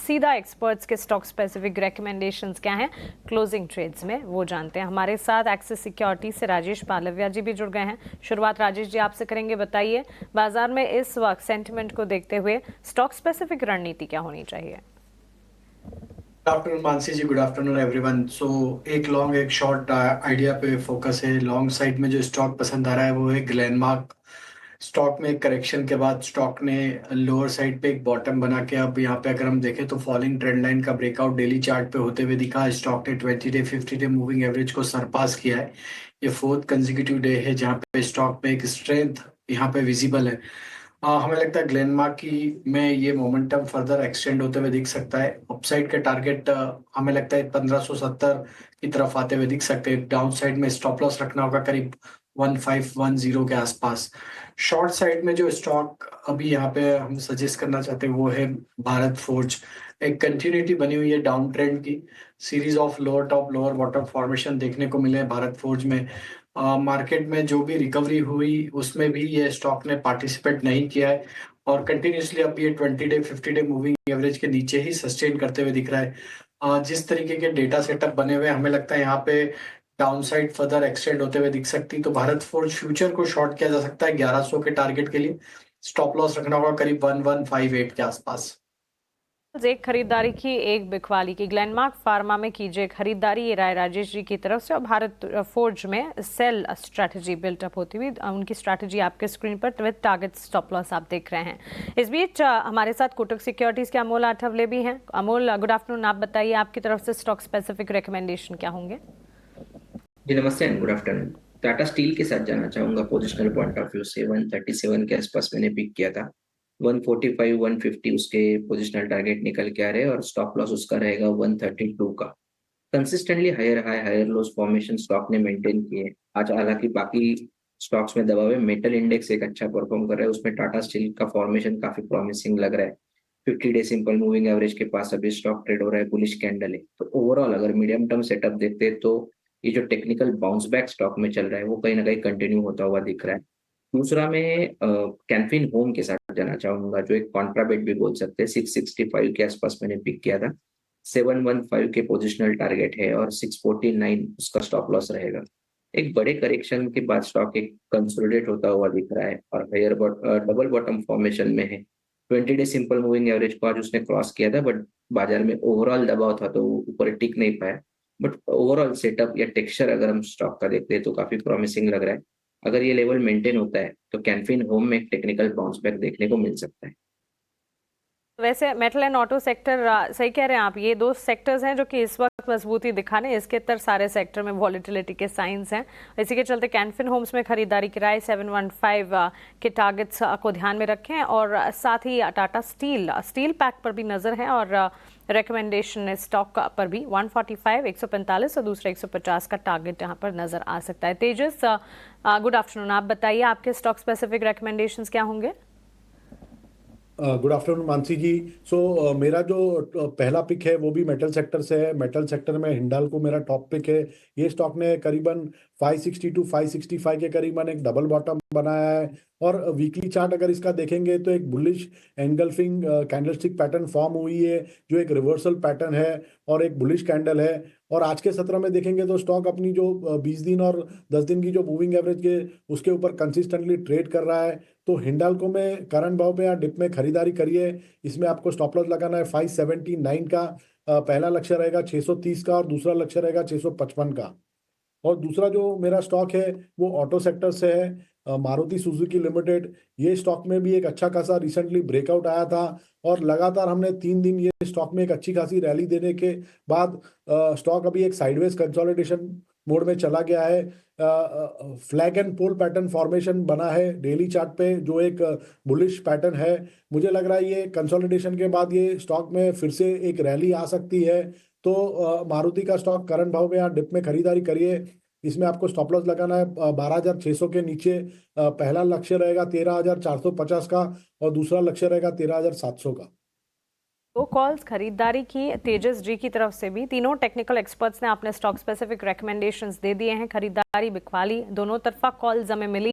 सीधा एक्सपर्ट्स के stock specific recommendations क्या हैं क्लोजिंग ट्रेड्स में, वो जानते हैं। हमारे साथ एक्सिस सिक्योरिटी से राजेश पालविया जी भी जुड़ गए हैं। शुरुआत राजेश जी आपसे करेंगे। बताइए, बाजार में इस वक्त सेंटिमेंट को देखते हुए स्टॉक स्पेसिफिक रणनीति क्या होनी चाहिए? गुड आफ्टरनून मानसी जी, गुड आफ्टरनून एवरीवन। सो एक लॉन्ग एक शॉर्ट आइडिया पे फोकस है। लॉन्ग साइड में जो स्टॉक पसंद आ रहा है वो है ग्लेनमार्क। स्टॉक में एक करेक्शन के बाद स्टॉक ने लोअर साइड पे एक बॉटम बना के अब यहाँ पे अगर हम देखें तो फॉलिंग ट्रेंड लाइन का ब्रेकआउट डेली चार्ट पे होते हुए दिखा। स्टॉक ने 20 डे 50 डे मूविंग एवरेज को सरपास किया है। ये फोर्थ कंसेक्यूटिव डे है जहाँ पे स्टॉक में एक स्ट्रेंथ यहाँ पे विजिबल है। हमें लगता है ग्लेनमार्क की में ये मोमेंटम फर्दर एक्सटेंड होते हुए दिख सकता है। अपसाइड के टारगेट हमें लगता है 1570 की तरफ आते हुए दिख सकते हैं। डाउन साइड में स्टॉप लॉस रखना होगा करीब 1510 के आसपास। शॉर्ट साइड में जो स्टॉक अभी यहाँ पे हम सजेस्ट करना चाहते हैं वो है भारत फोर्ज। एक कंटिन्यूटी बनी हुई है डाउन ट्रेंड की। Series of lower top lower bottom formation देखने को मिले हैं भारत फोर्ज में। मार्केट में जो भी रिकवरी हुई उसमें भी ये स्टॉक ने पार्टिसिपेट नहीं किया है और कंटिन्यूसली अब ये 20 डे 50 डे मूविंग एवरेज के नीचे ही सस्टेन करते हुए दिख रहा है। जिस तरीके के डेटा सेटअप बने हुए हैं, हमें लगता है यहाँ पे डाउन साइड फर्दर एक्सटेंड होते हुए दिख सकती। तो भारत फोर्ज फ्यूचर को शॉर्ट किया जा सकता है 1100 के टारगेट के लिए। स्टॉप लॉस रखना होगा करीब 1158 के आसपास। एक खरीदारी की, एक बिकवाली की। ग्लेनमार्क फार्मा में कीजिए खरीदारी, ये राय राजेश जी की तरफ से। और भारत फोर्ज में सेल स्ट्रैटेजी बिल्टअप होती हुई, उनकी स्ट्रैटेजी आपके स्क्रीन पर विद टारगेट स्टॉप लॉस आप देख रहे हैं। इस बीच हमारे साथ कोटक सिक्योरिटीज के अमोल आठवले भी हैं। Amol, good afternoon. आप बताइए, आपकी तरफ से स्टॉक स्पेसिफिक रिकमेंडेशन क्या होंगे? जी नमस्ते and good afternoon. Tata steel के साथ जाना चाहूंगा पोजिशनल पॉइंट ऑफ व्यू से। 137 के आसपास मैंने पिक किया था। 145 150 उसके पोजिशनल टारगेट निकल के आ रहे हैं और स्टॉप लॉस उसका रहेगा 132 का। Consistently higher high higher lows formation stock ने मेंटेन किए। आज हालांकि बाकी स्टॉक्स में दबाव है। मेटल इंडेक्स एक अच्छा परफॉर्म कर रहा है, उसमें टाटा स्टील का फॉर्मेशन काफी प्रॉमिसिंग लग रहा है। 50 डे सिंपल मूविंग एवरेज के पास अभी स्टॉक ट्रेड हो रहा है, बुलिश कैंडल है। तो ओवरऑल अगर मीडियम टर्म सेटअप देखते हैं तो ये जो टेक्निकल बाउंस बैक स्टॉक में चल रहा है वो कहीं ना कहीं कंटिन्यू होता हुआ दिख रहा है। दूसरा मैं कैनफिन होम के साथ जाना चाहूंगा, जो एक कॉन्ट्राबेट भी बोल सकते हैं। 665 के आसपास मैंने पिक किया था। 715 के पोजिशनल टारगेट है और 649 उसका स्टॉप लॉस रहेगा। एक बड़े करेक्शन के बाद स्टॉक एक कंसोलिडेट होता हुआ दिख रहा है और हायर डबल बॉटम फॉर्मेशन में है। 20 डे सिंपल मूविंग एवरेज को आज उसने क्रॉस किया था, बट बाजार में ओवरऑल दबाव था तो ऊपर टिक नहीं पाया। बट ओवरऑल सेटअप या टेक्सचर अगर हम स्टॉक का देखते हैं तो काफी प्रॉमिसिंग लग रहा है। अगर ये लेवल मेंटेन होता है तो कैनफिन होम में एक टेक्निकल बाउंस बैक देखने को मिल सकता है। वैसे मेटल एंड ऑटो सेक्टर, सही कह रहे हैं आप, ये दो सेक्टर्स हैं जो कि इस वक्त मजबूती दिखाने, इसके तर सारे सेक्टर में वॉलेटिलिटी के साइंस हैं। इसी के चलते कैनफिन होम्स में खरीदारी की राय 715 के टारगेट्स को ध्यान में रखें। और साथ ही टाटा स्टील पैक पर भी नज़र है और रिकमेंडेशन स्टॉक पर भी 145 145 और दूसरा 150 का टारगेट यहाँ पर नज़र आ सकता है। तेजस, गुड आफ्टरनून। आप बताइए, आपके स्टॉक स्पेसिफिक रिकमेंडेशंस क्या होंगे? गुड आफ्टरनून मानसी जी। मेरा जो पहला पिक है वो भी मेटल सेक्टर से है। मेटल सेक्टर में हिंडाल्को मेरा टॉप पिक है। ये स्टॉक ने करीबन 560 टू 565 के करीबन एक डबल बॉटम बनाया है और वीकली चार्ट अगर इसका देखेंगे तो एक bullish engulfing candlestick pattern form हुई है, जो एक रिवर्सल पैटर्न है और एक बुलिश कैंडल है। और आज के सत्र में देखेंगे तो स्टॉक अपनी जो 20 दिन और 10 दिन की जो मूविंग एवरेज के उसके ऊपर कंसिस्टेंटली ट्रेड कर रहा है। तो हिंडाल्को में करंट भाव पे या डिप में खरीदारी करिए। इसमें आपको स्टॉप लॉस लगाना है 579 का। पहला लक्ष्य रहेगा 630 का और दूसरा लक्ष्य रहेगा 655 का। और दूसरा जो मेरा स्टॉक है वो ऑटो सेक्टर से है, मारुति सुजुकी लिमिटेड। ये स्टॉक में भी एक अच्छा खासा रिसेंटली ब्रेकआउट आया था और लगातार हमने 3 दिन ये स्टॉक में एक अच्छी खासी रैली देने के बाद स्टॉक अभी एक साइडवेज कंसोलिडेशन मोड में चला गया है। Flag and pole pattern formation बना है डेली चार्ट पे, जो एक बुलिश पैटर्न है। मुझे लग रहा है ये कंसोलिडेशन के बाद ये स्टॉक में फिर से एक रैली आ सकती है। तो मारुति का स्टॉक करंट भाव में या डिप में खरीदारी करिए। इसमें आपको स्टॉप लॉस लगाना है 12,600 के नीचे। पहला लक्ष्य रहेगा 13,450 का और दूसरा लक्ष्य रहेगा 13,700 का। दो कॉल्स खरीदारी की तेजस जी की तरफ से भी। तीनों टेक्निकल एक्सपर्ट्स ने अपने स्टॉक स्पेसिफिक रिकमेंडेशंस दे दिए हैं। खरीदारी बिकवाली दोनों तरफा कॉल्स हमें मिली।